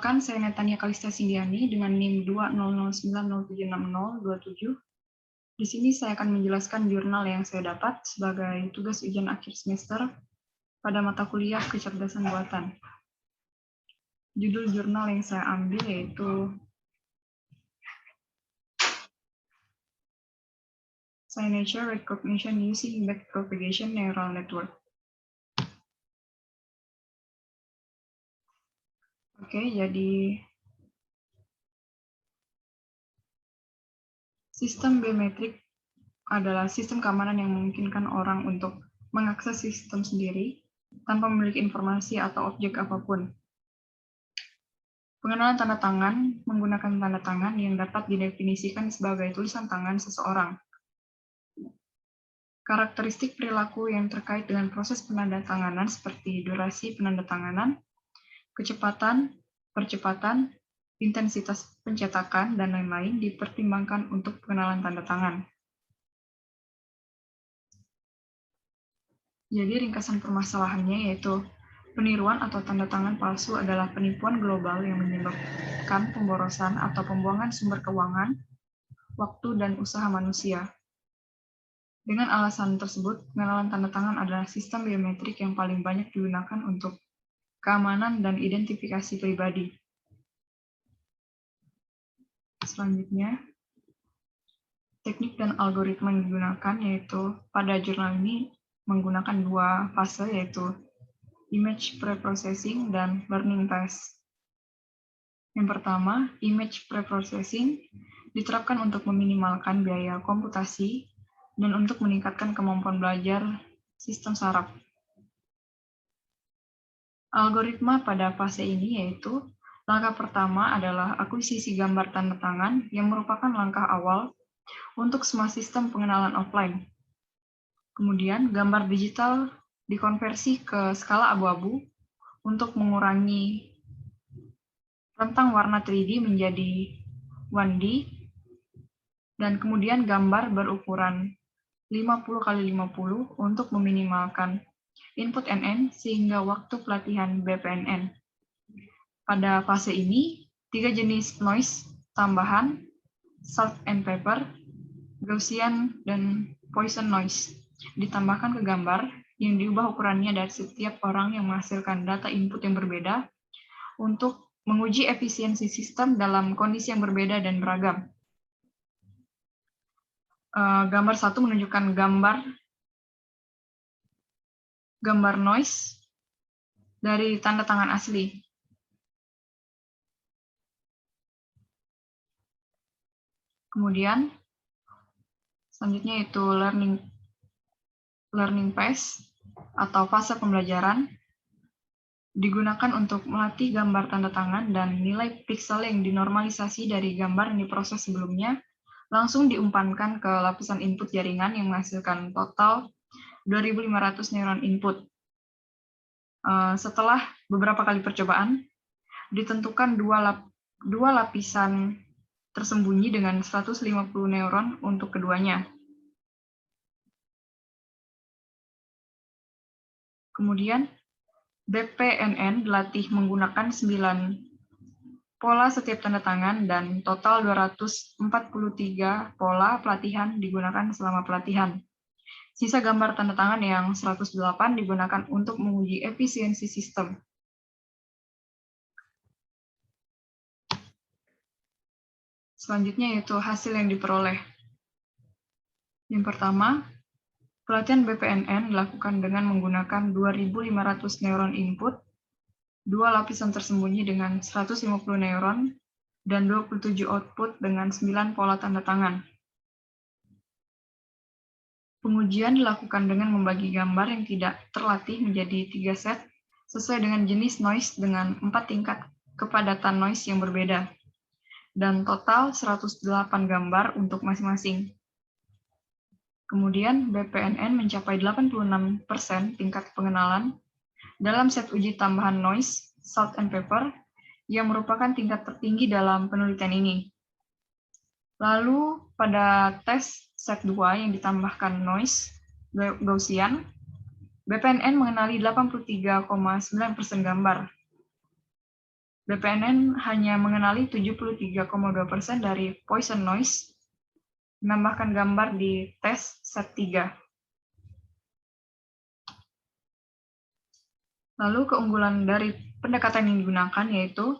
Perkenalkan, saya Netania Kalista Sindiani dengan NIM 20090760027. Di sini saya akan menjelaskan jurnal yang saya dapat sebagai tugas ujian akhir semester pada mata kuliah kecerdasan buatan. Judul jurnal yang saya ambil yaitu Signature Recognition Using Backpropagation Neural Network. Oke, jadi sistem biometrik adalah sistem keamanan yang memungkinkan orang untuk mengakses sistem sendiri tanpa memiliki informasi atau objek apapun. Pengenalan tanda tangan menggunakan tanda tangan yang dapat didefinisikan sebagai tulisan tangan seseorang. Karakteristik perilaku yang terkait dengan proses penandatanganan seperti durasi penandatanganan, kecepatan, percepatan, intensitas pencetakan, dan lain-lain dipertimbangkan untuk pengenalan tanda tangan. Jadi ringkasan permasalahannya yaitu peniruan atau tanda tangan palsu adalah penipuan global yang menyebabkan pemborosan atau pembuangan sumber keuangan, waktu, dan usaha manusia. Dengan alasan tersebut, pengenalan tanda tangan adalah sistem biometrik yang paling banyak digunakan untuk keamanan dan identifikasi pribadi. Selanjutnya, teknik dan algoritma yang digunakan yaitu pada jurnal ini menggunakan dua fase yaitu image preprocessing dan learning phase. Yang pertama, image preprocessing diterapkan untuk meminimalkan biaya komputasi dan untuk meningkatkan kemampuan belajar sistem saraf. Algoritma pada fase ini yaitu langkah pertama adalah akuisisi gambar tanda tangan yang merupakan langkah awal untuk semua sistem pengenalan offline. Kemudian gambar digital dikonversi ke skala abu-abu untuk mengurangi rentang warna 3D menjadi 1D, dan kemudian gambar berukuran 50x50 untuk meminimalkan input NN sehingga waktu pelatihan BPNN. Pada fase ini, 3 jenis noise tambahan, salt and pepper, Gaussian, dan Poisson noise ditambahkan ke gambar yang diubah ukurannya dari setiap orang yang menghasilkan data input yang berbeda untuk menguji efisiensi sistem dalam kondisi yang berbeda dan beragam. Gambar 1 menunjukkan gambar noise dari tanda tangan asli. Kemudian selanjutnya itu learning phase atau fase pembelajaran digunakan untuk melatih gambar tanda tangan dan nilai piksel yang dinormalisasi dari gambar yang diproses sebelumnya langsung diumpankan ke lapisan input jaringan yang menghasilkan total 2.500 neuron input. Setelah beberapa kali percobaan, ditentukan dua lapisan tersembunyi dengan 150 neuron untuk keduanya. Kemudian, BPNN dilatih menggunakan 9 pola setiap tanda tangan dan total 243 pola pelatihan digunakan selama pelatihan. Sisa gambar tanda tangan yang 108 digunakan untuk menguji efisiensi sistem. Selanjutnya yaitu hasil yang diperoleh. Yang pertama, pelatihan BPNN dilakukan dengan menggunakan 2.500 neuron input, 2 lapisan tersembunyi dengan 150 neuron, dan 27 output dengan 9 pola tanda tangan. Pengujian dilakukan dengan membagi gambar yang tidak terlatih menjadi 3 set sesuai dengan jenis noise dengan 4 tingkat kepadatan noise yang berbeda, dan total 108 gambar untuk masing-masing. Kemudian BPNN mencapai 86% tingkat pengenalan dalam set uji tambahan noise, salt and pepper, yang merupakan tingkat tertinggi dalam penelitian ini. Lalu pada tes set 2 yang ditambahkan noise Gaussian, BPNN mengenali 83,9% gambar. BPNN hanya mengenali 73,2% dari Poisson noise, menambahkan gambar di tes set 3. Lalu keunggulan dari pendekatan yang digunakan yaitu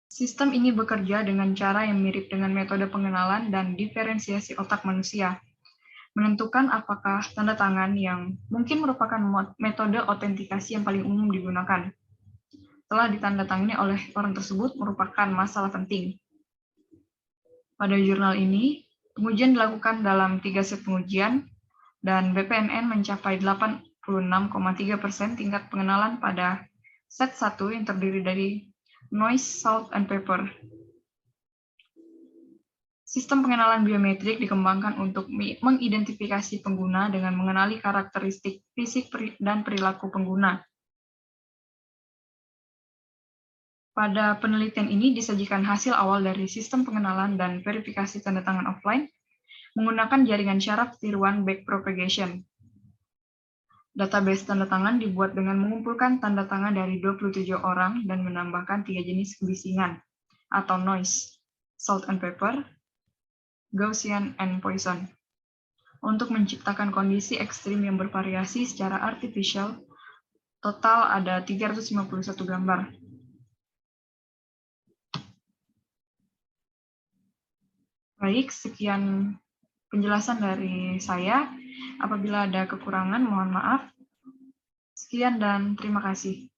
sistem ini bekerja dengan cara yang mirip dengan metode pengenalan dan diferensiasi otak manusia, menentukan apakah tanda tangan yang mungkin merupakan metode autentikasi yang paling umum digunakan. Telah ditandatangani oleh orang tersebut merupakan masalah penting. Pada jurnal ini, pengujian dilakukan dalam 3 set pengujian, dan BPNN mencapai 86,3% tingkat pengenalan pada set 1 yang terdiri dari noise, salt, and pepper. Sistem pengenalan biometrik dikembangkan untuk mengidentifikasi pengguna dengan mengenali karakteristik fisik dan perilaku pengguna. Pada penelitian ini disajikan hasil awal dari sistem pengenalan dan verifikasi tanda tangan offline menggunakan jaringan syarat tiruan backpropagation. Database tanda tangan dibuat dengan mengumpulkan tanda tangan dari 27 orang dan menambahkan 3 jenis kebisingan atau noise, salt and pepper, Gaussian, and Poisson. Untuk menciptakan kondisi ekstrim yang bervariasi secara artificial, total ada 351 gambar. Baik, sekian penjelasan dari saya. Apabila ada kekurangan, mohon maaf. Sekian dan terima kasih.